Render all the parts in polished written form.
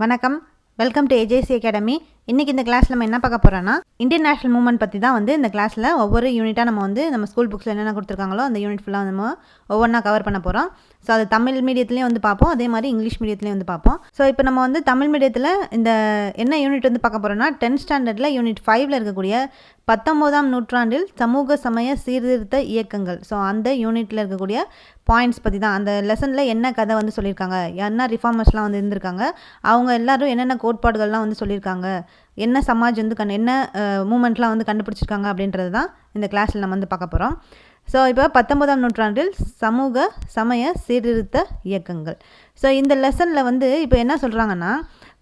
வணக்கம். Welcome to AJC academy. இன்றைக்கி இந்த கிளாஸில் நம்ம என்ன பார்க்க போகிறோன்னா, இந்தியன் நேஷனல் மூவ்மெண்ட் பற்றி தான் வந்து இந்த கிளாஸில் ஒவ்வொரு யூனிட்டாக நம்ம ஸ்கூல் புக்ஸில் என்னென்ன கொடுத்துருக்காங்களோ அந்த யூனிட் ஃபுல்லாக நம்ம ஒவ்வொன்றா கவர் பண்ண போகிறோம். ஸோ அது தமிழ் மீடியத்துலேயும் வந்து பார்ப்போம், அதே மாதிரி இங்கிலீஷ் மீடியத்துலேயும் வந்து பார்ப்போம். ஸோ இப்போ நம்ம வந்து தமிழ் மீடியத்தில் இந்த என்ன யூனிட் வந்து பார்க்க போகிறோன்னா, 10th ஸ்டாண்டர்டில் யூனிட் 5ல் இருக்கக்கூடிய 19ஆம் நூற்றாண்டில் சமூக சமய சீர்திருத்த இயக்கங்கள். ஸோ அந்த யூனிட்டில் இருக்கக்கூடிய பாயிண்ட்ஸ் பற்றி தான், அந்த லெசனில் என்ன கதை வந்து சொல்லியிருக்காங்க, என்ன ரிஃபார்மர்ஸ்லாம் வந்து இருந்திருக்காங்க, அவங்க எல்லோரும் என்னென்ன கோட்பாடுகள்லாம் வந்து சொல்லியிருக்காங்க, என்ன சமாஜ் வந்து என்ன மூமெண்ட்லாம் வந்து கண்டுபிடிச்சிருக்காங்க அப்படின்றது தான் இந்த கிளாஸில் நம்ம வந்து பார்க்க போகிறோம். ஸோ இப்போ 19ஆம் நூற்றாண்டில் சமூக சமய சீர்திருத்த இயக்கங்கள். ஸோ இந்த லெசனில் வந்து இப்போ என்ன சொல்கிறாங்கன்னா,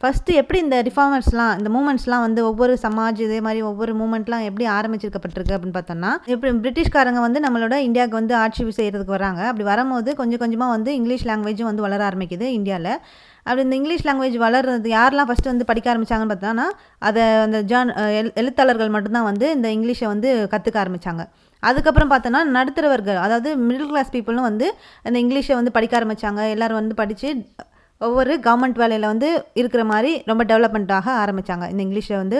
ஃபஸ்ட்டு எப்படி இந்த ரிஃபார்மர்ஸ்லாம், இந்த மூமெண்ட்ஸ்லாம் வந்து ஒவ்வொரு சமாஜ் இதே மாதிரி ஒவ்வொரு மூமெண்ட்லாம் எப்படி ஆரம்பிச்சிருக்கப்பட்டிருக்கு அப்படின்னு பார்த்தோம்னா, எப்படி பிரிட்டிஷ்காரங்க வந்து நம்மளோட இந்தியாவுக்கு வந்து ஆட்சி செய்கிறதுக்கு வராங்க. அப்படி வரும்போது கொஞ்சம் கொஞ்சமாக வந்து இங்கிலீஷ் லாங்குவேஜும் வந்து வளர ஆரம்பிக்குது இந்தியாவில். அப்படி இந்த இங்கிலீஷ் லாங்குவேஜ் வளர்றது யாரெல்லாம் ஃபஸ்ட்டு வந்து படிக்க ஆரம்பித்தாங்கன்னு பார்த்தோன்னா, அதை அந்த எழுத்தாளர்கள் மட்டும்தான் வந்து இந்த இங்கிலீஷை வந்து கற்றுக்க ஆரம்பித்தாங்க. அதுக்கப்புறம் பார்த்தோன்னா நடுத்தரவர்கள், அதாவது மிடில் கிளாஸ் பீப்புளும் வந்து அந்த இங்கிலீஷை வந்து படிக்க ஆரம்பித்தாங்க. எல்லோரும் வந்து படித்து ஒவ்வொரு கவர்மெண்ட் வேலையில் வந்து இருக்கிற மாதிரி ரொம்ப டெவலப்மெண்ட்டாக ஆரம்பித்தாங்க இந்த இங்கிலீஷை வந்து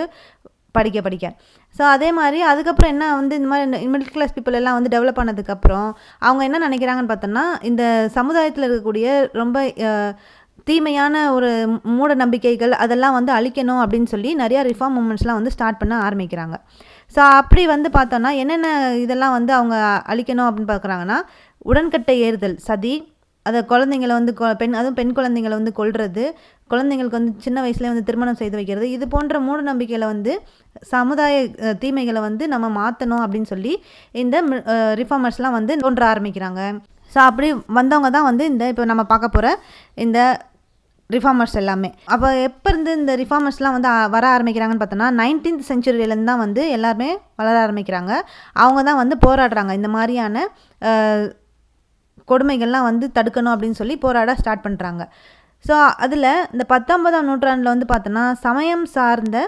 படிக்க. ஸோ அதே மாதிரி அதுக்கப்புறம் என்ன வந்து இந்த மாதிரி மிடில் கிளாஸ் பீப்புள் எல்லாம் வந்து டெவலப் ஆனதுக்கப்புறம் அவங்க என்ன நினைக்கிறாங்கன்னு பார்த்தோன்னா, இந்த சமுதாயத்தில் இருக்கக்கூடிய ரொம்ப தீமையான ஒரு மூட நம்பிக்கைகள் அதெல்லாம் வந்து அழிக்கணும் அப்படின்னு சொல்லி நிறையா ரிஃபார்ம் மூமெண்ட்ஸ்லாம் வந்து ஸ்டார்ட் பண்ண ஆரம்பிக்கிறாங்க. ஸோ அப்படி வந்து பார்த்தோன்னா என்னென்ன இதெல்லாம் வந்து அவங்க அழிக்கணும் அப்படின்னு பார்க்குறாங்கன்னா, உடன்கட்டை ஏறுதல், சதி, அதை குழந்தைங்களை வந்து அதுவும் பெண் குழந்தைங்களை வந்து கொல்றது, குழந்தைங்களுக்கு வந்து சின்ன வயசுலேயே வந்து திருமணம் செய்து வைக்கிறது, இது போன்ற மூட நம்பிக்கைகளை வந்து சமுதாய தீமைகளை வந்து நம்ம மாற்றணும் அப்படின்னு சொல்லி இந்த ரிஃபார்மர்ஸ்லாம் வந்து தோன்ற ஆரம்பிக்கிறாங்க. ஸோ அப்படி வந்தவங்க தான் வந்து இந்த இப்போ நம்ம பார்க்க போகிற இந்த ரிஃபார்மர்ஸ் எல்லாமே. அப்போ எப்போ இருந்து இந்த ரிஃபார்மர்ஸ்லாம் வந்து வர ஆரம்பிக்கிறாங்கன்னு பார்த்தோன்னா, 19th செஞ்சுரியிலேருந்து தான் வந்து எல்லாருமே வளர ஆரம்பிக்கிறாங்க. அவங்க தான் வந்து போராடுறாங்க, இந்த மாதிரியான கொடுமைகள்லாம் வந்து தடுக்கணும் அப்படின்னு சொல்லி போராட ஸ்டார்ட் பண்ணுறாங்க. ஸோ அதில் இந்த 19ஆம் நூற்றாண்டில் வந்து பார்த்தோன்னா, சமயம் சார்ந்த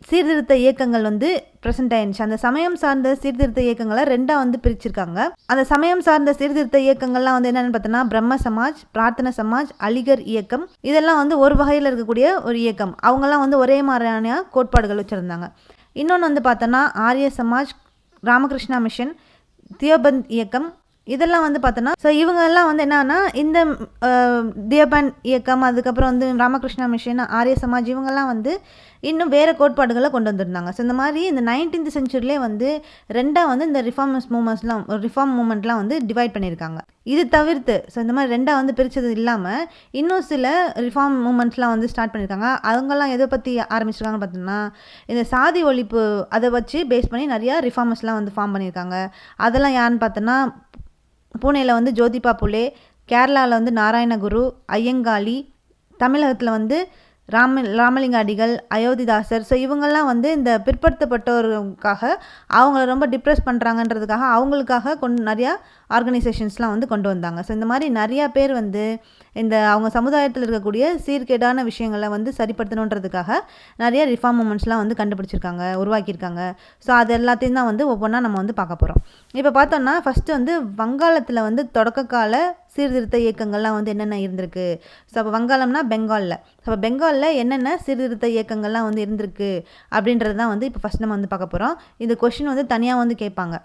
சீர்திருத்த இயக்கங்கள் வந்து ப்ரெசென்ட் ஆயிடுச்சு. அந்த சமயம் சார்ந்த சீர்திருத்த இயக்கங்களை ரெண்டாக வந்து பிரிச்சிருக்காங்க. அந்த சமயம் சார்ந்த சீர்திருத்த இயக்கங்கள்லாம் வந்து என்னென்னு பார்த்தோன்னா, பிரம்ம சமாஜ், பிரார்த்தனை சமாஜ், அலிகர் இயக்கம், இதெல்லாம் வந்து ஒரு வகையில் இருக்கக்கூடிய ஒரு இயக்கம். அவங்கெல்லாம் வந்து ஒரே மாதிரியான கோட்பாடுகள் வச்சுருந்தாங்க. இன்னொன்று வந்து பார்த்தோன்னா, ஆரிய சமாஜ், ராமகிருஷ்ணா மிஷன், தியோபந்த் இயக்கம், இதெல்லாம் வந்து பார்த்தோன்னா, ஸோ இவங்கெல்லாம் வந்து என்னன்னா, இந்த தியோபந்த் இயக்கம், அதுக்கப்புறம் வந்து ராமகிருஷ்ணா மிஷன், ஆரிய சமாஜ், இவங்கெல்லாம் வந்து இன்னும் வேறு கோட்பாடுகளை கொண்டு வந்திருந்தாங்க. ஸோ இந்த மாதிரி இந்த 19th செஞ்சுரியிலே வந்து ரெண்டாக வந்து இந்த ரிஃபார்ம் மூமெண்ட்லாம் வந்து டிவைட் பண்ணியிருக்காங்க. இது தவிர்த்து ஸோ இந்த மாதிரி ரெண்டாக வந்து பிரித்தது இல்லாமல் இன்னும் சில ரிஃபார்ம் மூமெண்ட்ஸ்லாம் வந்து ஸ்டார்ட் பண்ணியிருக்காங்க. அவங்கெல்லாம் எதை பற்றி ஆரம்பிச்சிருக்காங்கன்னு பார்த்தோம்னா, இந்த சாதி ஒழிப்பு அதை வச்சு பேஸ் பண்ணி நிறையா ரிஃபார்மர்ஸ்லாம் வந்து ஃபார்ம் பண்ணியிருக்காங்க. அதெல்லாம் யாருன்னு பார்த்தோன்னா, பூனேயில் வந்து ஜோதிபா புலே, கேரளாவில் வந்து நாராயணகுரு, ஐயங்காளி, தமிழகத்தில் வந்து ராமலிங்க அடிகள், அயோத்திதாசர். ஸோ இவங்கெல்லாம் வந்து இந்த பிற்படுத்தப்பட்டவர்களுக்காக அவங்கள ரொம்ப டிப்ரெஸ் பண்ணுறாங்கன்றதுக்காக அவங்களுக்காக நிறையா ஆர்கனைசேஷன்ஸ்லாம் வந்து கொண்டு வந்தாங்க. ஸோ இந்த மாதிரி நிறையா பேர் வந்து இந்த அவங்க சமுதாயத்தில் இருக்கக்கூடிய சீர்கேடான விஷயங்களை வந்து சரிப்படுத்தணுன்றதுக்காக நிறைய ரிஃபார்ம் மூமெண்ட்ஸ்லாம் வந்து கண்டுபிடிச்சிருக்காங்க, உருவாக்கியிருக்காங்க. ஸோ அது எல்லாத்தையும் தான் வந்து ஒவ்வொன்றா நம்ம வந்து பார்க்க போகிறோம். இப்போ பார்த்தோம்னா, ஃபஸ்ட்டு வந்து வங்காளத்தில் வந்து தொடக்க கால சீர்திருத்த இயக்கங்கள்லாம் வந்து என்னென்ன இருந்திருக்கு. ஸோ அப்போ வங்காளம்னா பெங்காலில். ஸோ அப்போ பெங்காலில் என்னென்ன சீர்திருத்த இயக்கங்கள்லாம் வந்து இருந்திருக்கு அப்படின்றது தான் வந்து இப்போ ஃபஸ்ட் நம்ம வந்து பார்க்க போகிறோம். இந்த கொஷின் வந்து தனியாக வந்து கேட்பாங்க.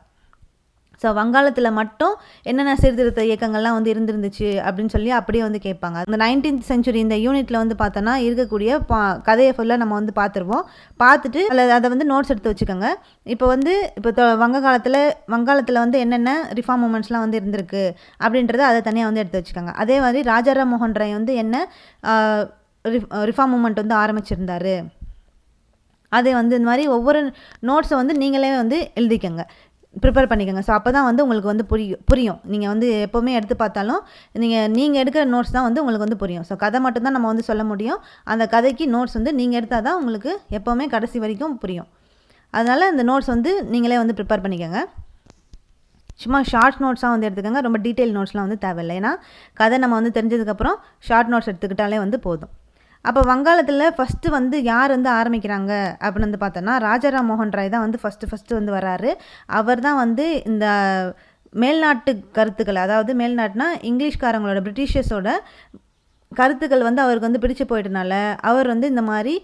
ஸோ வங்காளத்தில் மட்டும் என்னென்ன சீர்திருத்த இயக்கங்கள்லாம் வந்து இருந்துருந்துச்சு அப்படின்னு சொல்லி அப்படியே வந்து கேட்பாங்க. இந்த 19th செஞ்சுரி இந்த யூனிட்டில் வந்து பார்த்தோன்னா இருக்கக்கூடிய கதையை ஃபுல்லாக நம்ம வந்து பார்த்துருவோம். பார்த்துட்டு அதை வந்து நோட்ஸ் எடுத்து வச்சுக்கோங்க. இப்போ வங்காளத்தில் வந்து என்னென்ன ரிஃபார்ம் மூமெண்ட்ஸ்லாம் வந்து இருந்திருக்கு அப்படின்றத அதை தனியாக வந்து எடுத்து வச்சுக்கோங்க. அதே மாதிரி ராஜாராம் மோகன் ராய் வந்து என்ன ரிஃபார்ம் மூமெண்ட் வந்து ஆரம்பிச்சிருந்தார், அதே வந்து இந்த மாதிரி ஒவ்வொரு நோட்ஸை வந்து நீங்களே வந்து எழுதிக்கங்க, ப்ரிப்பேர் பண்ணிக்கோங்க. ஸோ அப்போ தான் வந்து உங்களுக்கு வந்து புரியும். நீங்கள் வந்து எப்போவுமே எடுத்து பார்த்தாலும் நீங்கள் எடுக்கிற நோட்ஸ் தான் வந்து உங்களுக்கு வந்து புரியும். ஸோ கதை மட்டும்தான் நம்ம வந்து சொல்ல முடியும். அந்த கதைக்கு நோட்ஸ் வந்து நீங்கள் எடுத்தால் தான் உங்களுக்கு எப்போவுமே கடைசி வரைக்கும் புரியும். அதனால் இந்த நோட்ஸ் வந்து நீங்களே வந்து ப்ரிப்பேர் பண்ணிக்கோங்க. சும்மா ஷார்ட் நோட்ஸாக வந்து எடுத்துக்கோங்க. ரொம்ப டீட்டெயில் நோட்ஸ்லாம் வந்து தேவையில்லை. ஏன்னா கதை நம்ம வந்து தெரிஞ்சதுக்கப்புறம் ஷார்ட் நோட்ஸ் எடுத்துக்கிட்டாலே வந்து போதும். அப்போ வங்காளத்தில் ஃபஸ்ட்டு வந்து யார் வந்து ஆரம்பிக்கிறாங்க அப்படின்னு வந்து பார்த்தோன்னா, ராஜாராம் மோகன் ராய் தான் வந்து ஃபஸ்ட்டு வந்து வராரு. அவர் தான் வந்து இந்த மேல்நாட்டு கருத்துக்களை, அதாவது மேல்நாட்டுனா இங்கிலீஷ்காரங்களோட, பிரிட்டிஷர்ஸோட கருத்துக்கள் வந்து அவருக்கு வந்து பிடிச்சு போயிட்டனால அவர் வந்து இந்த மாதிரி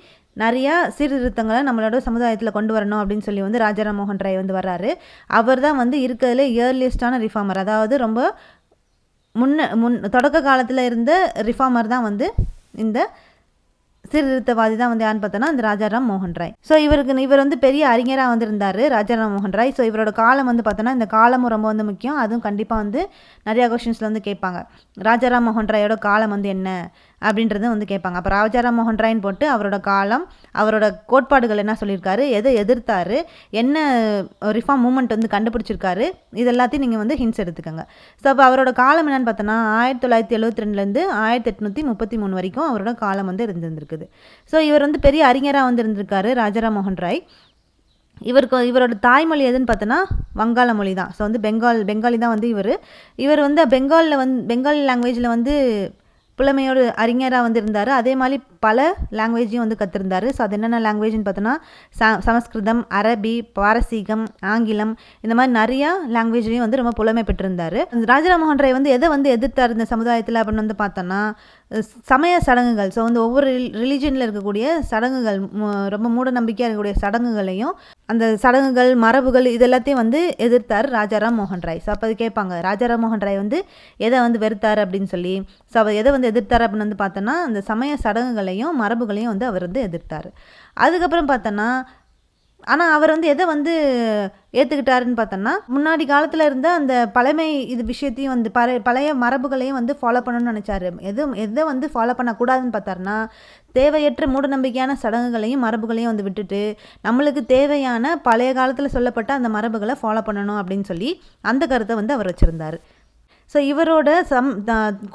நிறையா சீர்திருத்தங்களை நம்மளோட சமுதாயத்தில் கொண்டு வரணும் அப்படின்னு சொல்லி வந்து ராஜாராம் மோகன் ராய் வந்து வர்றாரு. அவர் தான் வந்து இருக்கிறதுல இயர்லியஸ்டான ரிஃபார்மர், அதாவது ரொம்ப தொடக்க காலத்தில் இருந்த ரிஃபார்மர் தான் வந்து இந்த சீர்திருத்தவாதி தான் வந்து யாருன்னு பார்த்தோன்னா இந்த ராஜாராம் மோகன் ராய். ஸோ இவர் வந்து பெரிய அறிஞராக வந்திருந்தார் ராஜாராம் மோகன் ராய். ஸோ இவரோட காலம் வந்து பார்த்தோன்னா இந்த காலமும் ரொம்ப வந்து முக்கியம். அதுவும் கண்டிப்பாக வந்து நிறையா கொஷின்ஸில் வந்து கேட்பாங்க, ராஜாராம் மோகன் ராயோட காலம் வந்து என்ன அப்படின்றது வந்து கேட்பாங்க. அப்போ ராஜாராம் மோகன் ராய்ன்னு போட்டு அவரோட காலம், அவரோட கோட்பாடுகள் என்ன சொல்லியிருக்காரு, எதை எதிர்த்தாரு, என்ன ரிஃபார்ம் மூமெண்ட் வந்து கண்டுபிடிச்சிருக்காரு, இது எல்லாத்தையும் நீங்கள் வந்து ஹிண்ட்ஸ் எடுத்துக்கோங்க. ஸோ அப்போ அவரோட காலம் என்னென்னு பார்த்தோன்னா 1972 1833 வரைக்கும் அவரோட காலம் வந்து இருந்திருக்குது. ஸோ இவர் வந்து பெரிய அறிஞராக வந்து இருந்திருக்காரு ராஜாராம் மோகன் ராய். இவரோட தாய்மொழி எதுன்னு பார்த்தோன்னா வங்காள மொழி தான். ஸோ வந்து பெங்காலி தான் வந்து இவர் வந்து பெங்காலி லாங்குவேஜில் வந்து புலமையோட அறிஞராக வந்து இருந்தார். அதே மாதிரி பல லாங்குவேஜையும் வந்து கற்றுருந்தார். ஸோ அது என்னென்ன லாங்குவேஜ்னு பார்த்தோன்னா சமஸ்கிருதம், அரபி, பாரசீகம், ஆங்கிலம், இந்த மாதிரி நிறையா லாங்குவேஜ்லேயும் வந்து ரொம்ப புலமை பெற்றிருந்தார். ராஜாராம் மோகன் ராய் வந்து எதை வந்து எதிர்த்தார் இந்த சமுதாயத்தில் அப்படின்னு வந்து பார்த்தோன்னா சமய சடங்குகள். ஸோ வந்து ஒவ்வொரு ரிலிஜனில் இருக்கக்கூடிய சடங்குகள், ரொம்ப மூட நம்பிக்கையாக இருக்கக்கூடிய சடங்குகளையும், அந்த சடங்குகள், மரபுகள், இது எல்லாத்தையும் வந்து எதிர்த்தார் ராஜாராம் மோகன் ராய். ஸோ அப்போ அது கேட்பாங்க, ராஜாராம் மோகன் ராய் வந்து எதை வந்து வெறுத்தார் அப்படின்னு சொல்லி. ஸோ அவர் எதை வந்து எதிர்த்தார் அப்படின்னு வந்து பார்த்தோன்னா அந்த சமய சடங்குகளையும் மரபுகளையும் வந்து அவர் வந்து எதிர்த்தார். அதுக்கப்புறம் பார்த்தோன்னா ஆனால் அவர் வந்து எதை வந்து ஏற்றுக்கிட்டாருன்னு பார்த்தோன்னா முன்னாடி காலத்தில் இருந்த அந்த பழமை விஷயத்தையும் வந்து பழைய மரபுகளையும் வந்து ஃபாலோ பண்ணணும்னு நினச்சாரு. எதை வந்து ஃபாலோ பண்ணக்கூடாதுன்னு பார்த்தாருன்னா தேவையற்ற மூடநம்பிக்கையான சடங்குகளையும் மரபுகளையும் வந்து விட்டுட்டு நம்மளுக்கு தேவையான பழைய காலத்தில் சொல்லப்பட்ட அந்த மரபுகளை ஃபாலோ பண்ணணும் அப்படின்னு சொல்லி அந்த கருத்தை வந்து அவர் வச்சுருந்தார். ஸோ இவரோட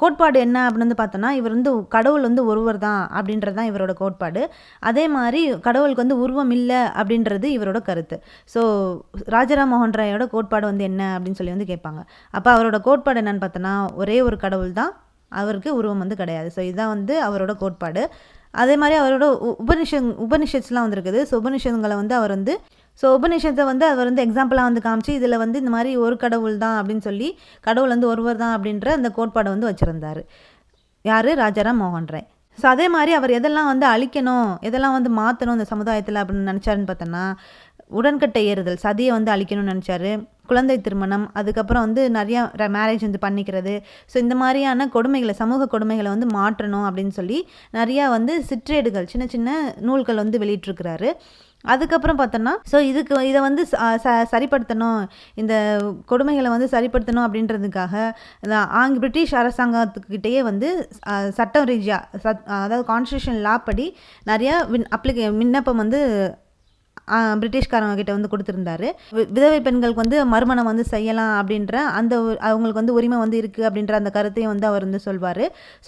கோட்பாடு என்ன அப்படின்னு வந்து பார்த்தோன்னா இவர் வந்து கடவுள் வந்து ஒருவர் தான் அப்படின்றது தான் இவரோட கோட்பாடு. அதே மாதிரி கடவுளுக்கு வந்து உருவம் இல்லை அப்படின்றது இவரோட கருத்து. ஸோ ராஜாராம் மோகன் ராயோட கோட்பாடு வந்து என்ன அப்படின்னு சொல்லி வந்து கேட்பாங்க. அப்போ அவரோட கோட்பாடு என்னன்னு பார்த்தோன்னா ஒரே ஒரு கடவுள் தான், அவருக்கு உருவம் வந்து கிடையாது. ஸோ இதுதான் வந்து அவரோட கோட்பாடு. அதே மாதிரி அவரோட உபனிஷத்ஸ்லாம் வந்துருக்குது. ஸோ உபனிஷத்துங்களை வந்து உபநிஷத்தை வந்து அவர் வந்து எக்ஸாம்பிளாக வந்து காமிச்சு இதில் வந்து இந்த மாதிரி ஒரு கடவுள் தான் அப்படின்னு சொல்லி கடவுள் வந்து ஒருவர் தான் அப்படின்ற அந்த கோட்பாடை வந்து வச்சுருந்தார் யார், ராஜாராம் மோகன் ராய். ஸோ அதே மாதிரி அவர் எதெல்லாம் வந்து அழிக்கணும், எதெல்லாம் வந்து மாற்றணும் இந்த சமுதாயத்தில் அப்படின்னு நினச்சாருன்னு பார்த்தோன்னா உடன்கட்டை ஏறுதல், சதியை வந்து அழிக்கணும்னு நினச்சாரு. குழந்தை திருமணம், அதுக்கப்புறம் வந்து நிறையா மேரேஜ் வந்து பண்ணிக்கிறது. ஸோ இந்த மாதிரியான கொடுமைகளை, சமூக கொடுமைகளை வந்து மாற்றணும் அப்படின்னு சொல்லி நிறையா வந்து சிற்றேடுகள், சின்ன சின்ன நூல்கள் வந்து வெளியிட்டிருக்கிறாரு. அதுக்கப்புறம் பார்த்தோன்னா ஸோ இதை வந்து சரிப்படுத்தணும், இந்த கொடுமைகளை வந்து சரிப்படுத்தணும் அப்படின்றதுக்காக பிரிட்டிஷ் அரசாங்கத்துக்கிட்டேயே வந்து சட்டம் ரீதியாக அதாவது கான்ஸ்டியூஷன் லா படி நிறையா விண்ணப்பம் வந்து பிரிட்டிஷ்காரங்க கிட்ட வந்து கொடுத்துருந்தாரு. விதவை பெண்களுக்கு வந்து மறுமணம் வந்து செய்யலாம் அப்படின்ற அவங்களுக்கு வந்து உரிமை வந்து இருக்குது அப்படின்ற அந்த கருத்தையும் வந்து அவர் வந்து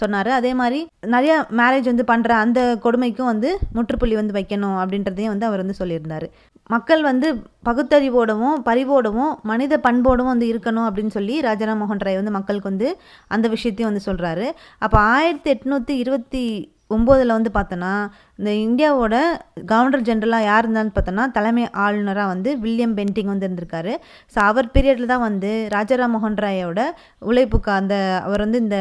சொன்னார். அதே மாதிரி நிறைய மேரேஜ் வந்து பண்ணுற அந்த கொடுமைக்கும் வந்து முற்றுப்புள்ளி வந்து வைக்கணும் அப்படின்றதையும் வந்து அவர் வந்து சொல்லியிருந்தார். மக்கள் வந்து பகுத்தறிவோடவும் பரிவோடவும் மனித பண்போடவும் வந்து இருக்கணும் அப்படின்னு சொல்லி ராஜாராம் மோகன் ராய் வந்து மக்களுக்கு வந்து அந்த விஷயத்தையும் வந்து சொல்கிறாரு. அப்போ 1829 வந்து பார்த்தோன்னா இந்த இந்தியாவோட கவர்னர் ஜெனரலாக யார் இருந்தான்னு பார்த்தோன்னா தலைமை ஆளுநராக வந்து வில்லியம் பென்டிங் வந்து இருந்திருக்காரு. ஸோ அவர் பீரியடில் தான் வந்து ராஜாராம் மோகன் ராயோட உழைப்புக்கு அவர் வந்து இந்த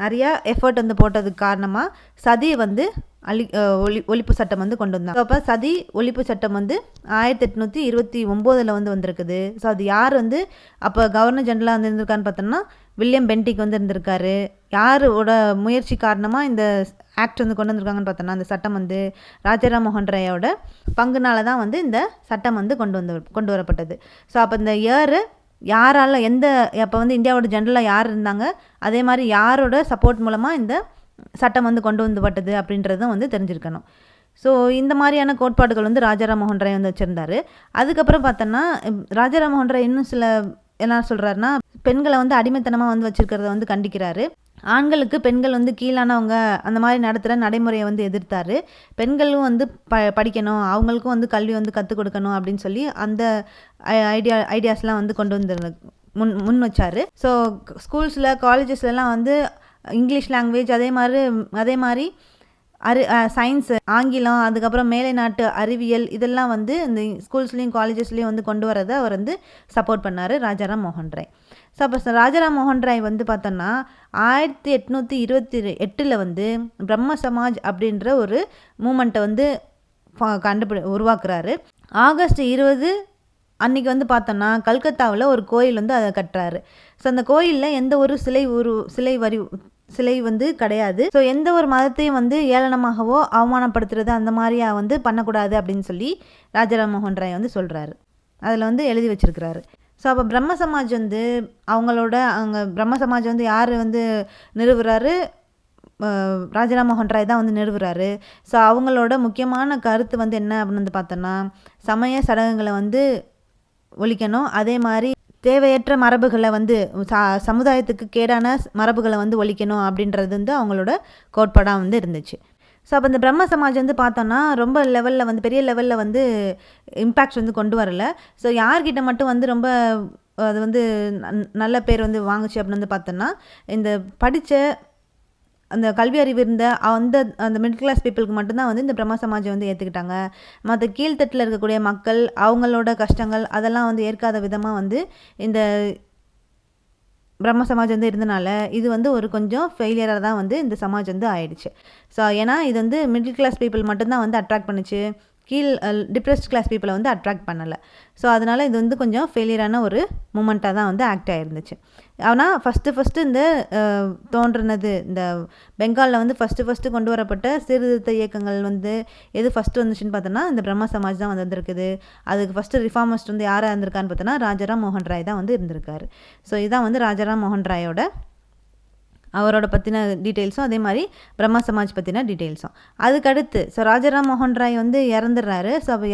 நிறையா எஃபர்ட் வந்து போட்டதுக்கு காரணமாக சதியை வந்து ஒழிப்பு சட்டம் வந்து கொண்டு வந்தாங்க. அப்போ சதி ஒழிப்பு சட்டம் வந்து 1829 வந்து வந்திருக்குது. ஸோ அது யார் வந்து அப்போ கவர்னர் ஜெனரலாக வந்து இருந்திருக்கான்னு பார்த்தோம்னா வில்லியம் பென்டிக் வந்து இருந்திருக்காரு. யாரோட முயற்சி காரணமாக இந்த ஆக்ட் வந்து கொண்டு வந்திருக்காங்கன்னு பார்த்தோன்னா அந்த சட்டம் வந்து ராஜாராம் மோகன் ராயோட பங்குனால தான் வந்து இந்த சட்டம் வந்து கொண்டு வரப்பட்டது. ஸோ அப்போ இந்த யாரால் அப்போ வந்து இந்தியாவோட ஜெனரலாக யார் இருந்தாங்க, அதே மாதிரி யாரோட சப்போர்ட் மூலமாக இந்த சட்டம் வந்து கொண்டு வந்துப்பட்டது அப்படின்றதும் வந்து தெரிஞ்சிருக்கணும். ஸோ இந்த மாதிரியான கோட்பாடுகள் வந்து ராஜாராம் மோகன் ராய் வந்து வச்சுருந்தாரு. அதுக்கப்புறம் பார்த்தோன்னா ராஜாராம் மோகன் ராய் இன்னும் என்ன சொல்கிறாருன்னா பெண்களை வந்து அடிமைத்தனமாக வந்து வச்சுருக்கிறத வந்து கண்டிக்கிறாரு. ஆண்களுக்கு பெண்கள் வந்து கீழானவங்க அந்த மாதிரி நடத்துகிற நடைமுறையை வந்து எதிர்த்தார். பெண்களும் வந்து படிக்கணும், அவங்களுக்கும் வந்து கல்வி வந்து கற்றுக் கொடுக்கணும் அப்படின்னு சொல்லி அந்த ஐடியாஸ்லாம் வந்து கொண்டு வந்து முன் வச்சார். ஸோ ஸ்கூல்ஸில் காலேஜஸ்லாம் வந்து இங்கிலீஷ் லாங்குவேஜ் அதே மாதிரி சயின்ஸு, ஆங்கிலம், அதுக்கப்புறம் மேலை நாட்டு அறிவியல் இதெல்லாம் வந்து இந்த ஸ்கூல்ஸ்லேயும் காலேஜஸ்லேயும் வந்து கொண்டு வரதை அவர் வந்து சப்போர்ட் பண்ணார் ராஜாராம் மோகன் ராய். ஸோ அப்போ ராஜாராம் மோகன் ராய் வந்து பார்த்தோன்னா 1828 வந்து பிரம்ம சமாஜ் அப்படின்ற ஒரு மூமெண்ட்டை வந்து உருவாக்குறாரு. ஆகஸ்ட் 20 அன்றைக்கி வந்து பார்த்தோன்னா கல்கத்தாவில் ஒரு கோயில் வந்து அதை கட்டுறாரு. ஸோ அந்த கோயிலில் எந்த ஒரு சிலை வந்து கிடையாது. ஸோ எந்த ஒரு மதத்தையும் வந்து ஏளனமாகவோ அவமானப்படுத்துறது அந்த மாதிரியா வந்து பண்ணக்கூடாது அப்படின்னு சொல்லி ராஜாராம் மோகன் ராய் வந்து சொல்கிறாரு. அதில் வந்து எழுதி வச்சிருக்கிறாரு. ஸோ அப்போ பிரம்ம சமாஜ் வந்து அங்கே பிரம்ம சமாஜ் வந்து யார் வந்து நிறுவுறாரு? ராஜாராம் மோகன் ராய் தான் வந்து நிறுவுறாரு. ஸோ அவங்களோட முக்கியமான கருத்து வந்து என்ன அப்படின்னு வந்து பார்த்தோன்னா, சமய சடங்குகளை வந்து ஒழிக்கணும், அதே மாதிரி தேவையற்ற மரபுகளை வந்து சமுதாயத்துக்கு கேடான மரபுகளை வந்து ஒழிக்கணும் அப்படின்றது வந்து அவங்களோட கோட்பாடாக வந்து இருந்துச்சு. ஸோ அப்போ இந்த பிரம்ம சமாஜ் வந்து பார்த்தோன்னா ரொம்ப லெவலில் வந்து பெரிய லெவலில் வந்து இம்பேக்ட் வந்து கொண்டு வரல. ஸோ யார்கிட்ட மட்டும் வந்து ரொம்ப அது வந்து நல்ல பேர் வந்து வாங்குச்சு அப்படின்னு வந்து பார்த்தோன்னா, இந்த படித்த அந்த கல்வி அறிவு இருந்த அந்த மிடில் கிளாஸ் பீப்புளுக்கு மட்டும்தான் வந்து இந்த பிரம்ம சமாஜை வந்து ஏற்றுக்கிட்டாங்க. மற்ற கீழ்த்தட்டில் இருக்கக்கூடிய மக்கள் அவங்களோட கஷ்டங்கள் அதெல்லாம் வந்து ஏற்காத விதமாக வந்து இந்த பிரம்ம சமாஜ் வந்து இருந்தனால இது வந்து ஒரு கொஞ்சம் ஃபெயிலியராக தான் வந்து இந்த சமாஜ் வந்து ஆயிடுச்சு. ஸோ ஏன்னா இது வந்து மிடில் கிளாஸ் பீப்புள் மட்டும்தான் வந்து அட்ராக்ட் பண்ணுச்சு, டிப்ரெஸ்ட் கிளாஸ் பீப்புளை வந்து அட்ராக்ட் பண்ணலை. ஸோ அதனால் இது வந்து கொஞ்சம் ஃபெயிலியரான ஒரு மூமெண்ட்டாக தான் வந்து ஆக்ட் ஆகிருந்துச்சு. ஆனால் ஃபஸ்ட்டு இந்த தோன்றினது இந்த பெங்காலில் வந்து ஃபஸ்ட்டு கொண்டு வரப்பட்ட சீர்திருத்த இயக்கங்கள் வந்து எது ஃபஸ்ட்டு வந்துச்சுன்னு பார்த்தோன்னா இந்த பிரம்ம சமாஜ் தான் வந்து வந்திருக்குது. அதுக்கு ஃபஸ்ட்டு ரிஃபார்மிஸ்ட் வந்து யாராக இருந்திருக்கான்னு பார்த்தோன்னா ராஜாராம் மோகன் ராய் தான் வந்து இருந்திருக்காரு. ஸோ இதுதான் வந்து ராஜாராம் மோகன் ராயோட அவரோட பற்றின டீட்டெயில்ஸும் அதே மாதிரி பிரம்ம சமாஜ் பற்றின டீட்டெயில்ஸும். அதுக்கடுத்து ஸோ ராஜாராம் மோகன் ராய் வந்து இறந்துடுறாரு. ஸோ அப்போ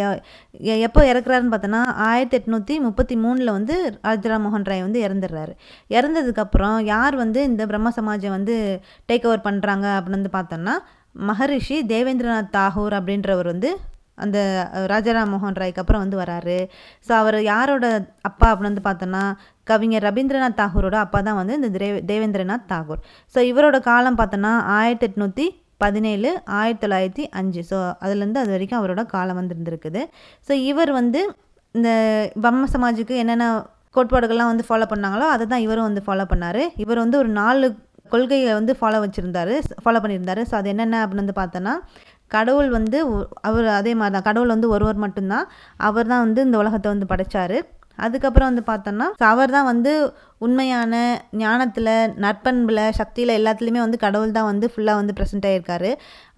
எப்போ இறக்குறாருன்னு பார்த்தோன்னா 1833 வந்து ராஜாராம் மோகன் ராய் வந்து இறந்துடுறாரு. இறந்ததுக்கப்புறம் யார் வந்து இந்த பிரம்ம சமாஜை வந்து டேக் ஓவர் பண்ணுறாங்க அப்படின்னு வந்து பார்த்தோன்னா மகரிஷி தேவேந்திரநாத் தாகூர் அப்படின்றவர் வந்து அந்த ராஜாராம் மோகன் ராய்க்கு அப்புறம் வந்து வராரு. ஸோ அவர் யாரோட அப்பா அப்படின்னு வந்து பார்த்தோன்னா கவிஞர் ரவீந்திரநாத் தாகூரோட அப்பா தான் வந்து இந்த தேவேந்திரநாத் தாகூர். ஸோ இவரோட காலம் பார்த்தோன்னா 1817 1905. ஸோ அதுலேருந்து அது வரைக்கும் அவரோட காலம் வந்து இருந்திருக்குது. ஸோ இவர் வந்து இந்த பிரம்ம சமாஜுக்கு என்னென்ன கோட்பாடுகள்லாம் வந்து ஃபாலோ பண்ணாங்களோ அதை தான் இவரும் வந்து ஃபாலோ பண்ணார். இவர் வந்து ஒரு 4 கொள்கையை வந்து ஃபாலோ பண்ணியிருந்தார். ஸோ அது என்னென்ன அப்படின்னு வந்து பார்த்தோன்னா, கடவுள் வந்து அவர் அதே மாதிரி தான், கடவுள் வந்து ஒருவர் மட்டும்தான், அவர் தான் வந்து இந்த உலகத்தை வந்து படைச்சார். அதுக்கப்புறம் வந்து பார்த்தோன்னா அவர் தான் வந்து உண்மையான ஞானத்தில், நற்பண்பில், சக்தியில் எல்லாத்துலேயுமே வந்து கடவுள் தான் வந்து ஃபுல்லாக வந்து ப்ரெசென்ட் ஆகியிருக்காரு.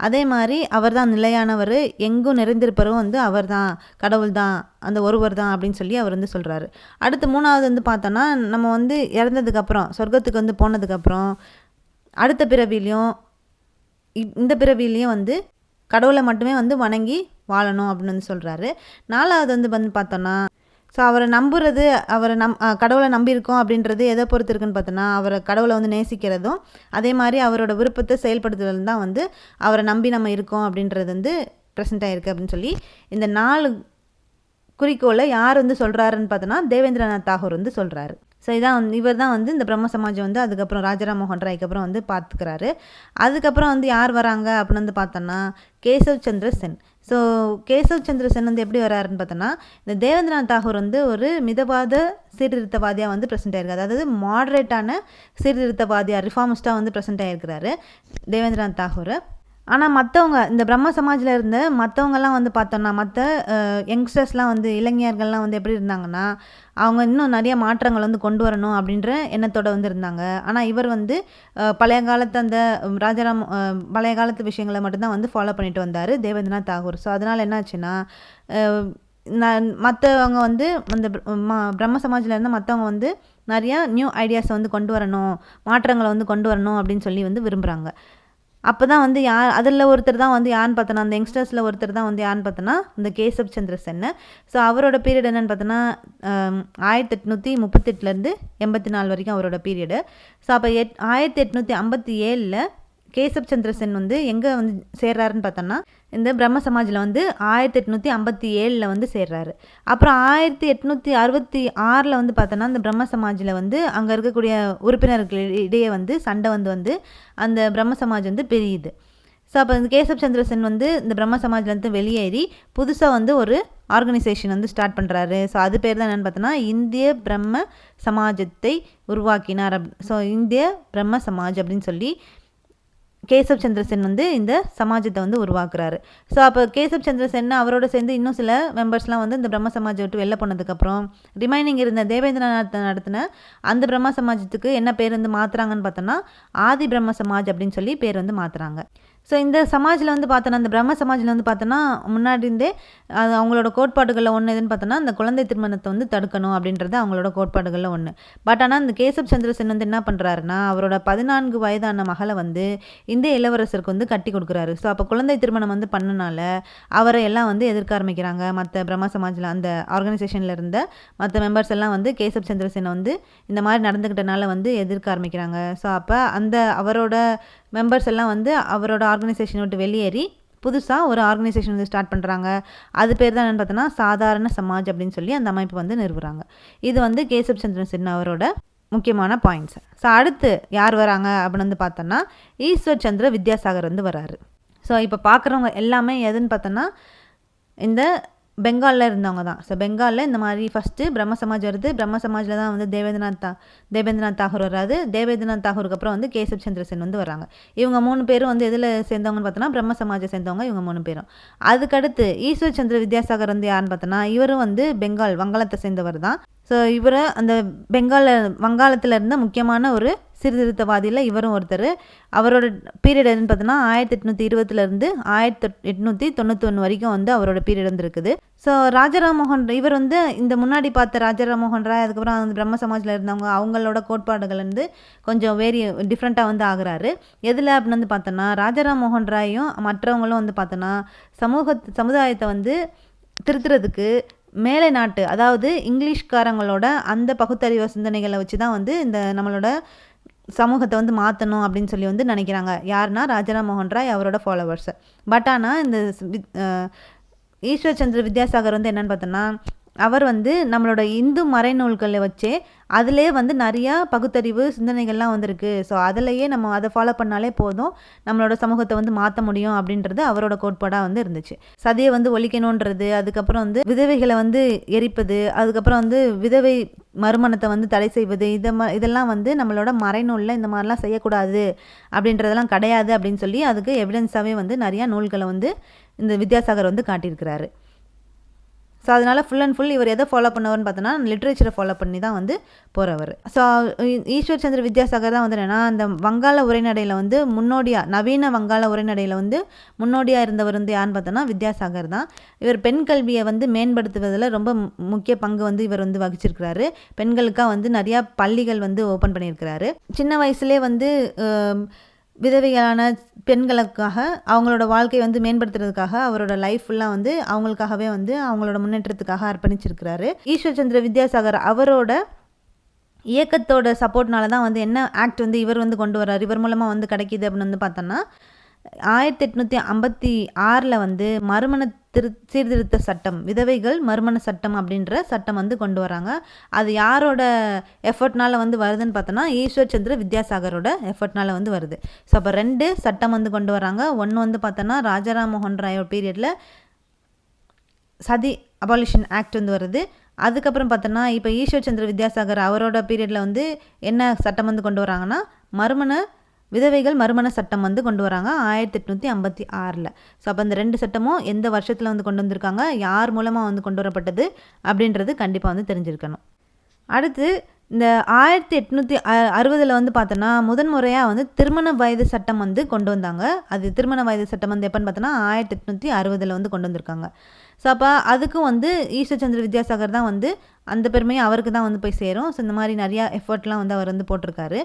அதே மாதிரி அவர் தான் நிலையானவர், எங்கும் நிறைந்திருப்பவரும் வந்து அவர் தான், கடவுள் தான், அந்த ஒருவர் தான் அப்படின்னு சொல்லி அவர் வந்து சொல்கிறாரு. அடுத்து 3வது வந்து பார்த்தோன்னா நம்ம வந்து இறந்ததுக்கப்புறம் சொர்க்கத்துக்கு வந்து போனதுக்கப்புறம் அடுத்த பிறவிலையும் இந்த பிறவிலையும் வந்து கடவுளை மட்டுமே வந்து வணங்கி வாழணும் அப்படின்னு வந்து சொல்கிறாரு. 4வது வந்து பார்த்தோன்னா ஸோ அவரை நம்புறது, கடவுளை நம்பியிருக்கோம் அப்படின்றது எதை பொறுத்து இருக்குன்னு பார்த்தோன்னா அவரை கடவுளை வந்து நேசிக்கிறதும் அதே மாதிரி அவரோட விருப்பத்தை செயல்படுத்துறது தான் வந்து அவரை நம்பி நம்ம இருக்கோம் அப்படின்றது வந்து ப்ரெசென்ட் ஆகிருக்கு அப்படின்னு சொல்லி இந்த 4 குறிக்கோளை யார் வந்து சொல்கிறாருன்னு பார்த்தோன்னா தேவேந்திரநாத் தாகூர் வந்து சொல்கிறாரு. ஸோ இவர் தான் வந்து இந்த பிரம்ம சமாஜம் வந்து அதுக்கப்புறம் ராஜாராம் மோகன் ராய்க்கு அப்புறம் வந்து பார்த்துக்கிறாரு. அதுக்கப்புறம் வந்து யார் வராங்க அப்படின்னு வந்து பார்த்தோன்னா கேசவ் சந்திர சென். ஸோ கேசவ் சந்திர சென் வந்து எப்படி வராருன்னு பார்த்தோன்னா இந்த தேவேந்திரநாத் தாகூர் வந்து ஒரு மிதவாத சீர்திருத்தவாதியாக வந்து ப்ரெசென்ட் ஆகிருக்காரு. அதாவது மாடரேட்டான சீர்திருத்தவாதியாக ரிஃபார்மிஸ்ட்டாக வந்து ப்ரெசென்ட் ஆகிருக்கிறாரு தேவேந்திரநாத் தாகூர். ஆனால் மற்றவங்க இந்த பிரம்ம சமாஜில் இருந்த மற்றவங்கெல்லாம் வந்து பார்த்தோன்னா மற்ற யங்ஸ்டர்ஸ்லாம் வந்து இளைஞர்கள்லாம் வந்து எப்படி இருந்தாங்கன்னா அவங்க இன்னும் நிறைய மாற்றங்கள் வந்து கொண்டு வரணும் அப்படின்ற எண்ணத்தோடு வந்து இருந்தாங்க. ஆனால் இவர் வந்து பழைய காலத்து விஷயங்களை மட்டும்தான் வந்து ஃபாலோ பண்ணிட்டு வந்தார் தேவேந்திரநாத் தாகூர். ஸோ அதனால் என்னாச்சுன்னா மற்றவங்க வந்து அந்த பிரம்ம சமாஜில் இருந்த மற்றவங்க வந்து நிறையா நியூ ஐடியாஸை வந்து கொண்டு வரணும், மாற்றங்களை வந்து கொண்டு வரணும் அப்படின்னு சொல்லி வந்து விரும்புகிறாங்க. அப்போ தான் வந்து அதில் ஒருத்தர் தான் வந்து யாருன்னு பார்த்தோன்னா அந்த யங்ஸ்டர்ஸில் ஒருத்தர் தான் வந்து யாருன்னு பார்த்தோன்னா இந்த கேசவ் சந்திர சென். ஸோ அவரோட பீரியட் என்னென்னு பார்த்தோன்னா 1838 84 வரைக்கும் அவரோட பீரியடு. ஸோ அப்போ 1857 கேசவ் சந்திர சென் வந்து எங்கே வந்து சேர்றாருன்னு பார்த்தோன்னா இந்த பிரம்ம சமாஜில் வந்து 1857 வந்து சேர்றாரு. அப்புறம் 1866 வந்து பார்த்தோன்னா இந்த பிரம்ம சமாஜில் வந்து அங்கே இருக்கக்கூடிய உறுப்பினர்கள் இடையே வந்து சண்டை வந்து அந்த பிரம்ம சமாஜ் வந்து பிரியுது. ஸோ அப்போ இந்த கேசப் சந்திர சென் வந்து இந்த பிரம்ம சமாஜ்லேருந்து வெளியேறி புதுசாக வந்து ஒரு ஆர்கனைசேஷன் வந்து ஸ்டார்ட் பண்ணுறாரு. ஸோ அது பேர் தான் என்னென்னு பார்த்தோன்னா இந்திய பிரம்ம சமாஜத்தை உருவாக்கினார். ஸோ இந்திய பிரம்ம சமாஜ் அப்படின்னு சொல்லி கேசப் சந்திர சென் வந்து இந்த சமாஜத்தை வந்து உருவாக்குறாரு. ஸோ அப்போ கேசப் சந்திர சென் அவரோட சேர்ந்து இன்னும் சில மெம்பர்ஸ்லாம் வந்து இந்த பிரம்ம சமாஜை விட்டு வெளில போனதுக்கப்புறம் ரிமைனிங் இருந்த தேவேந்திரநாத் நடத்தின அந்த பிரம்ம சமாஜத்துக்கு என்ன பேர் வந்து மாற்றுறாங்கன்னு பார்த்தோன்னா ஆதி பிரம்ம சமாஜ் அப்படின்னு சொல்லி பேர் வந்து மாற்றுறாங்க. ஸோ இந்த சமாஜில் வந்து பார்த்தோன்னா இந்த பிரம்ம சமாஜில் வந்து பார்த்தோன்னா முன்னாடி இருந்தே அது அவங்களோட கோட்பாடுகளில் ஒன்று எதுன்னு பார்த்தோன்னா இந்த குழந்தை திருமணத்தை வந்து தடுக்கணும் அப்படின்றது அவங்களோட கோட்பாடுகளில் ஒன்று. பட் ஆனால் இந்த கேசப் சந்திர சென் வந்து என்ன பண்ணுறாருன்னா அவரோட 14 வயதான மகளை வந்து இந்திய இளவரசருக்கு வந்து கட்டி கொடுக்குறாரு. ஸோ அப்போ குழந்தை திருமணம் வந்து பண்ணனால அவரை எல்லாம் வந்து எதிர்க்க ஆரம்பிக்கிறாங்க. மற்ற பிரம்ம சமாஜில் அந்த ஆர்கனைசேஷனில் இருந்த மற்ற மெம்பர்ஸ் எல்லாம் வந்து கேசப் சந்திர சென்னை வந்து இந்த மாதிரி நடந்துக்கிட்டனால வந்து எதிர்க்க ஆரம்பிக்கிறாங்க. ஸோ அப்போ அந்த அவரோட மெம்பர்ஸ் எல்லாம் வந்து அவரோட ஆர்கனைசேஷனை விட்டு வெளியேறி புதுசாக ஒரு ஆர்கனைசேஷன் வந்து ஸ்டார்ட் பண்ணுறாங்க. அது பேர் தான் என்னென்னு பார்த்தோன்னா சாதாரண சமாஜ் அப்படின்னு சொல்லி அந்த அமைப்பு வந்து நிறுவுறாங்க. இது வந்து கேசப் சந்திர சென் அவரோட முக்கியமான பாயிண்ட்ஸ். ஸோ அடுத்து யார் வராங்க அப்படின்னு வந்து பார்த்தோன்னா ஈஸ்வர் சந்திர வித்யாசாகர் வந்து வராரு. ஸோ இப்போ பார்க்குறவங்க எல்லாமே எதுன்னு பார்த்தோன்னா இந்த பெங்காலில் இருந்தவங்க தான். ஸோ பெங்காலில் இந்த மாதிரி ஃபஸ்ட்டு பிரம்ம சமாஜ் வருது. பிரம்ம சமாஜில் தான் வந்து தேவேந்திரநாத் தாகூர் வராது. தேவேந்திரநாத் தாகூருக்கு அப்புறம் வந்து கேசப் சந்திர சென் வந்து வராங்க. இவங்க 3 பேரும் வந்து எதில் சேர்ந்தவங்கன்னு பார்த்தோன்னா பிரம்ம சமாஜை சேர்ந்தவங்க இவங்க 3 பேரும். அதுக்கடுத்து ஈஸ்வர் சந்திர வித்யாசாகர் வந்து யாருன்னு பார்த்தோன்னா இவரும் வந்து வங்காளத்தை சேர்ந்தவர் தான். ஸோ இவரை அந்த வங்காளத்தில் இருந்த முக்கியமான ஒரு சீர்திருத்தவாதியில் இவரும் ஒருத்தர். அவரோட பீரியட் எதுன்னு பார்த்தோன்னா 1820 1891 வரைக்கும் வந்து அவரோட பீரியட் வந்து இருக்குது. ஸோ ராஜாராம் மோகன் இவர் வந்து இந்த முன்னாடி பார்த்த ராஜாராம் மோகன் ராய் அதுக்கப்புறம் அந்த பிரம்ம சமாஜில் இருந்தவங்க அவங்களோட கோட்பாடுகள் வந்து கொஞ்சம் டிஃப்ரெண்ட்டாக வந்து ஆகுறாரு. எதில் அப்படின்னு வந்து பார்த்தோன்னா ராஜாராம் மோகன் ராயும் மற்றவங்களும் வந்து பார்த்தோன்னா சமுதாயத்தை வந்து திருத்துறதுக்கு மேலை நாட்டு அதாவது இங்கிலீஷ்காரங்களோட அந்த பகுத்தறிவு சிந்தனைகளை வச்சு தான் வந்து இந்த நம்மளோட சமூகத்தை வந்து மாற்றணும் அப்படின்னு சொல்லி வந்து நினைக்கிறாங்க. யாருன்னா ராஜாராம் மோகன் ராய் அவரோட ஃபாலோவர்ஸ். பட் ஆனால் இந்த ஈஸ்வர் சந்திர வித்யாசாகர் வந்து என்னென்னு பார்த்தோன்னா அவர் வந்து நம்மளோட இந்து மறைநூல்களை வச்சே அதிலே வந்து நிறையா பகுத்தறிவு சிந்தனைகள்லாம் வந்திருக்கு. ஸோ அதிலேயே நம்ம அதை ஃபாலோ பண்ணாலே போதும் நம்மளோட சமூகத்தை வந்து மாற்ற முடியும் அப்படின்றது அவரோட கோட்பாடாக வந்து இருந்துச்சு. சதியை வந்து ஒழிக்கணுன்றது, அதுக்கப்புறம் வந்து விதவைகளை வந்து எரிப்பது, அதுக்கப்புறம் வந்து விதவை மறுமணத்தை வந்து தடை செய்வது, இதெல்லாம் வந்து நம்மளோட மறைநூலில் இந்த மாதிரிலாம் செய்யக்கூடாது அப்படின்றதெல்லாம் கிடையாது அப்படின்னு சொல்லி அதுக்கு எவிடன்ஸாகவே வந்து நிறையா நூல்களை வந்து இந்த வித்யாசாகர் வந்து காட்டியிருக்கிறாரு. ஸோ அதனால் ஃபுல் அண்ட் ஃபுல் இவர் எதை ஃபாலோ பண்ணவர்னு பார்த்தோன்னா லிட்ரேச்சரை ஃபாலோ பண்ணி தான் வந்து போகிறவர். ஸோ ஈஸ்வர் சந்திர வித்யாசாகர் தான் வந்து என்னென்னா அந்த வங்காள உரைநடையில் வந்து நவீன வங்காள உரைநடையில் வந்து முன்னோடியாக இருந்தவர் வந்து யாருன்னு பார்த்தோன்னா வித்யாசாகர் தான். இவர் பெண் கல்வியை வந்து மேம்படுத்துவதில் ரொம்ப முக்கிய பங்கு வந்து இவர் வந்து வகிச்சிருக்கிறாரு. பெண்களுக்காக வந்து நிறையா பள்ளிகள் வந்து ஓப்பன் பண்ணியிருக்கிறாரு. சின்ன வயசுலேயே வந்து விதவைகளான பெண்களுக்காக அவங்களோட வாழ்க்கையை வந்து மேம்படுத்துறதுக்காக அவரோட லைஃப் ஃபுல்லாக வந்து அவங்களுக்காகவே வந்து அவங்களோட முன்னேற்றத்துக்காக அர்ப்பணிச்சிருக்கிறாரு. ஈஸ்வர் சந்திர வித்யாசாகர் அவரோட இயக்கத்தோட சப்போர்ட்னால தான் வந்து என்ன ஆக்ட் வந்து இவர் வந்து கொண்டு வர்றாரு, இவர் மூலமாக வந்து கிடைக்கிது அப்படின்னு வந்து பார்த்தோன்னா 1856 வந்து மறுமண சீர்திருத்த சட்டம், விதவைகள் மறுமண சட்டம் அப்படின்ற சட்டம் வந்து கொண்டு வராங்க. அது யாரோட எஃபர்ட்னால வந்து வருதுன்னு பார்த்தோன்னா ஈஸ்வர் சந்திர வித்யாசாகரோட எஃபர்ட்னால வந்து வருது. ஸோ அப்போ 2 சட்டம் வந்து கொண்டு வராங்க. ஒன்று வந்து பார்த்தோன்னா ராஜாராம் மோகன் ராயோட பீரியடில் சதி அபாலிஷன் ஆக்ட் வந்து வருது. அதுக்கப்புறம் பார்த்தோன்னா இப்போ ஈஸ்வர் சந்திர வித்யாசாகர் அவரோட பீரியடில் வந்து என்ன சட்டம் வந்து கொண்டு வராங்கன்னா விதவைகள் மறுமண சட்டம் வந்து கொண்டு வராங்க 1856. ஸோ அப்போ அந்த 2 சட்டமும் எந்த வருஷத்தில் வந்து கொண்டு வந்திருக்காங்க, யார் மூலமாக வந்து கொண்டு வரப்பட்டது அப்படின்றது கண்டிப்பாக வந்து தெரிஞ்சிருக்கணும். அடுத்து இந்த 1860 வந்து பார்த்தோன்னா முதன்முறையாக வந்து திருமண வயது சட்டம் வந்து கொண்டு வந்தாங்க. அது திருமண வயது சட்டம் வந்து எப்போன்னு பார்த்தோன்னா 1860 வந்து கொண்டு வந்திருக்காங்க. ஸோ அப்போ அதுக்கும் வந்து ஈஸ்வர் சந்திர வித்யாசாகர் தான் வந்து அந்த பெருமையும் அவருக்கு தான் வந்து போய் சேரும். ஸோ இந்த மாதிரி நிறையா எஃபர்ட்லாம் வந்து அவர் வந்து போட்டிருக்காரு.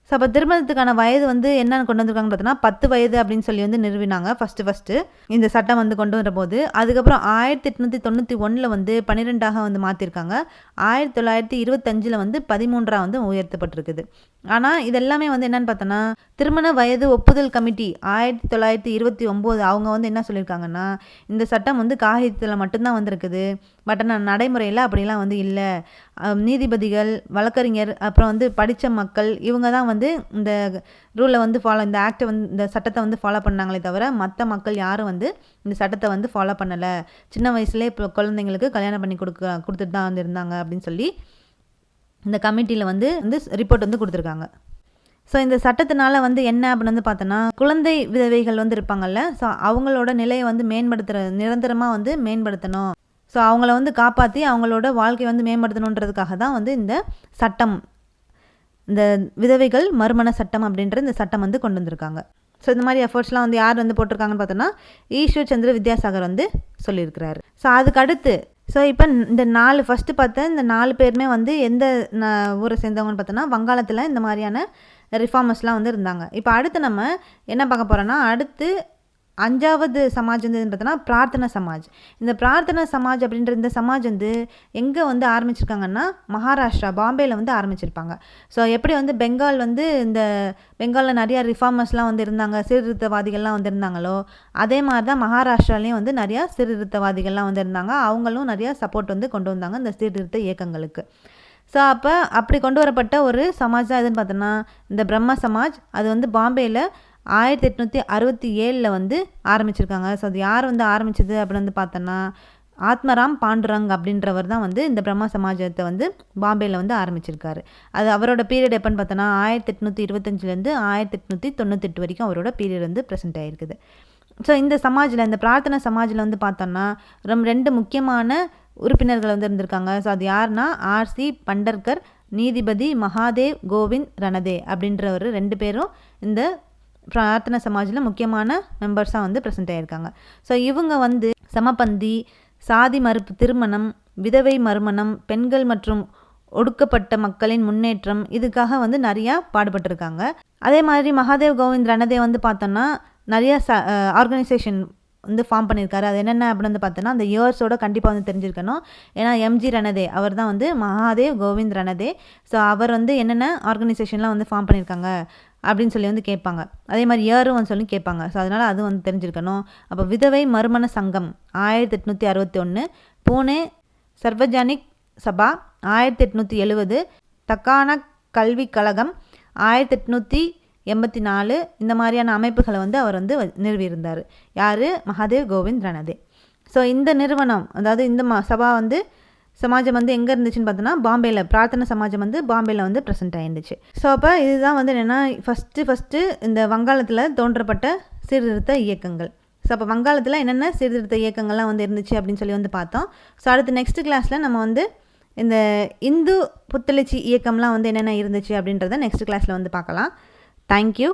ஸோ அப்போ திருமணத்துக்கான வயது வந்து என்னென்னு கொண்டு வந்திருக்காங்கன்னு பார்த்தோன்னா 10 வயது அப்படின்னு சொல்லி வந்து நிறுவினாங்க ஃபஸ்ட்டு இந்த சட்டம் வந்து கொண்டு வரபோது. அதுக்கப்புறம் 1891 வந்து 12ஆக வந்து மாற்றிருக்காங்க. 1925 வந்து 13ஆக வந்து உயர்த்தப்பட்டிருக்குது. ஆனால் இதெல்லாமே வந்து என்னென்னு பார்த்தோன்னா திருமண வயது ஒப்புதல் கமிட்டி 1929 அவங்க வந்து என்ன சொல்லியிருக்காங்கன்னா இந்த சட்டம் வந்து காகிதத்தில் மட்டும்தான் வந்திருக்குது, பட் ஆனால் நடைமுறையில் அப்படிலாம் வந்து இல்லை. நீதிபதிகள், வழக்கறிஞர், அப்புறம் வந்து படித்த மக்கள் இவங்க தான் வந்து இந்த ரூலை வந்து இந்த ஆக்டை வந்து இந்த சட்டத்தை வந்து ஃபாலோ பண்ணாங்களே தவிர மற்ற மக்கள் யாரும் வந்து இந்த சட்டத்தை வந்து ஃபாலோ பண்ணலை. சின்ன வயசுலேயே இப்போ குழந்தைங்களுக்கு கல்யாணம் பண்ணி கொடுத்துட்டு தான் வந்து இருந்தாங்க அப்படின்னு சொல்லி இந்த கமிட்டியில் வந்து ரிப்போர்ட் வந்து கொடுத்துருக்காங்க. ஸோ இந்த சட்டத்தினால வந்து என்ன அப்படின்னு வந்து பார்த்தோன்னா, குழந்தை விதவைகள் வந்து இருப்பாங்கல்ல, ஸோ அவங்களோட நிலையை வந்து நிரந்தரமாக வந்து மேம்படுத்தணும். ஸோ அவங்கள வந்து காப்பாற்றி அவங்களோட வாழ்க்கையை வந்து மேம்படுத்தணுன்றதுக்காக தான் வந்து இந்த சட்டம், இந்த விதவைகள் மறுமண சட்டம் அப்படின்ற இந்த சட்டம் வந்து கொண்டு வந்திருக்காங்க. ஸோ இந்த மாதிரி எஃபர்ட்ஸ்லாம் வந்து யார் வந்து போட்டிருக்காங்கன்னு பார்த்தோன்னா, ஈஸ்வர் சந்திர வித்யாசாகர் வந்து சொல்லியிருக்கிறாரு. ஸோ அதுக்கு அடுத்து இப்போ இந்த ஃபஸ்ட்டு பார்த்த இந்த 4 பேருமே வந்து எந்த ஊரை சேர்ந்தவங்கன்னு பார்த்தோன்னா, வங்காளத்தில் இந்த மாதிரியான ரிஃபார்மர்ஸ்லாம் வந்து இருந்தாங்க. இப்போ அடுத்து நம்ம என்ன பார்க்க போகிறோன்னா, அடுத்து 5வது சமாஜ் வந்து பார்த்தோன்னா பிரார்த்தனா சமாஜ். இந்த பிரார்த்தனா சமாஜ் அப்படின்ற இந்த சமாஜ் வந்து எங்கே வந்து ஆரம்பிச்சிருக்காங்கன்னா, மகாராஷ்டிரா பாம்பேயில் வந்து ஆரம்பிச்சிருப்பாங்க. ஸோ எப்படி வந்து பெங்கால் வந்து இந்த பெங்காலில் நிறையா ரிஃபார்மர்ஸ்லாம் வந்து இருந்தாங்க, சீர்திருத்தவாதிகள்லாம் வந்து இருந்தாங்களோ, அதே மாதிரி தான் மகாராஷ்டிராலையும் வந்து நிறையா சீர்திருத்தவாதிகள்லாம் வந்து இருந்தாங்க. அவங்களும் நிறையா சப்போர்ட் வந்து கொண்டு வந்தாங்க இந்த சீர்திருத்த இயக்கங்களுக்கு. ஸோ அப்படி கொண்டு வரப்பட்ட ஒரு சமாஜ் தான் எதுன்னு பார்த்தோன்னா இந்த பிரம்ம சமாஜ். அது வந்து பாம்பேயில் 1867 வந்து ஆரம்பிச்சிருக்காங்க. ஸோ அது யார் வந்து ஆரம்பிச்சது அப்படின்னு வந்து பார்த்தோன்னா, ஆத்மராம் பாண்டுரங் அப்படின்றவர் தான் வந்து இந்த பிரம்ம சமாஜத்தை வந்து பாம்பேயில் வந்து ஆரம்பிச்சிருக்காரு. அது அவரோட பீரியட் எப்போன்னு பார்த்தோன்னா 1825 1898 வரைக்கும் அவரோட பீரியட் வந்து ப்ரெசென்ட் ஆகிருக்குது. ஸோ இந்த சமாஜில், இந்த பிரார்த்தனா சமாஜில் வந்து பார்த்தோன்னா 2 முக்கியமான உறுப்பினர்கள் வந்து இருந்திருக்காங்க. ஸோ அது யாருன்னா ஆர்சி பண்டர்கர், நீதிபதி மகாதேவ் கோவிந்த் ரணதே அப்படின்றவர் 2 பேரும் இந்த பிரார்த்தனா சமாஜில் முக்கியமான மெம்பர்ஸாக வந்து ப்ரெசென்ட் ஆகியிருக்காங்க. ஸோ இவங்க வந்து சமபந்தி, சாதி மறுப்பு திருமணம், விதவை மறுமணம், பெண்கள் மற்றும் ஒடுக்கப்பட்ட மக்களின் முன்னேற்றம் இதுக்காக வந்து நிறையா பாடுபட்டிருக்காங்க. அதே மாதிரி மகாதேவ் கோவிந்த் ரணதே வந்து பார்த்தோன்னா நிறையா ஆர்கனைசேஷன் வந்து ஃபார்ம் பண்ணியிருக்காரு. அது என்னென்ன அப்படின்னு வந்து பார்த்தோன்னா அந்த இயர்ஸோட கண்டிப்பாக வந்து தெரிஞ்சிருக்கணும். ஏன்னா எம்ஜி ரணதே அவர் தான் வந்து மகாதேவ் கோவிந்த் ரணதே. ஸோ அவர் வந்து என்னென்ன ஆர்கனைசேஷன்லாம் வந்து ஃபார்ம் பண்ணியிருக்காங்க அப்படின்னு சொல்லி வந்து கேட்பாங்க. அதே மாதிரி இயரும் வந்து சொல்லி கேட்பாங்க. ஸோ அதனால் அது வந்து தெரிஞ்சிருக்கணும். அப்போ விதவை மறுமண சங்கம் 1861, பூனே சர்வஜனிக் சபா 1870, தக்கான கல்விக் கழகம் 1884 இந்த மாதிரியான அமைப்புகளை வந்து அவர் வந்து நிறுவியிருந்தார். யார்? மகாதேவ் கோவிந்த் ரணதே. ஸோ இந்த நிறுவனம், அதாவது இந்த சபா வந்து சமாஜம் வந்து எங்கே இருந்துச்சுன்னு பார்த்தோன்னா பாம்பேயில், பிரார்த்தனை சமாஜம் வந்து பாம்பேயில் வந்து ப்ரெசென்ட் ஆகிருந்துச்சு. ஸோ அப்போ இதுதான் வந்து என்னென்னா ஃபஸ்ட்டு இந்த வங்காளத்தில் தோன்றப்பட்ட சீர்திருத்த இயக்கங்கள். ஸோ அப்போ வங்காளத்தில் என்னென்ன சீர்திருத்த இயக்கங்கள்லாம் வந்து இருந்துச்சு அப்படின்னு சொல்லி வந்து பார்த்தோம். ஸோ அடுத்து நெக்ஸ்ட் கிளாஸில் நம்ம வந்து இந்த இந்து புத்தெழுச்சி இயக்கம்லாம் வந்து என்னென்ன இருந்துச்சு அப்படின்றத நெக்ஸ்ட் கிளாஸில் வந்து பார்க்கலாம். தேங்க்யூ.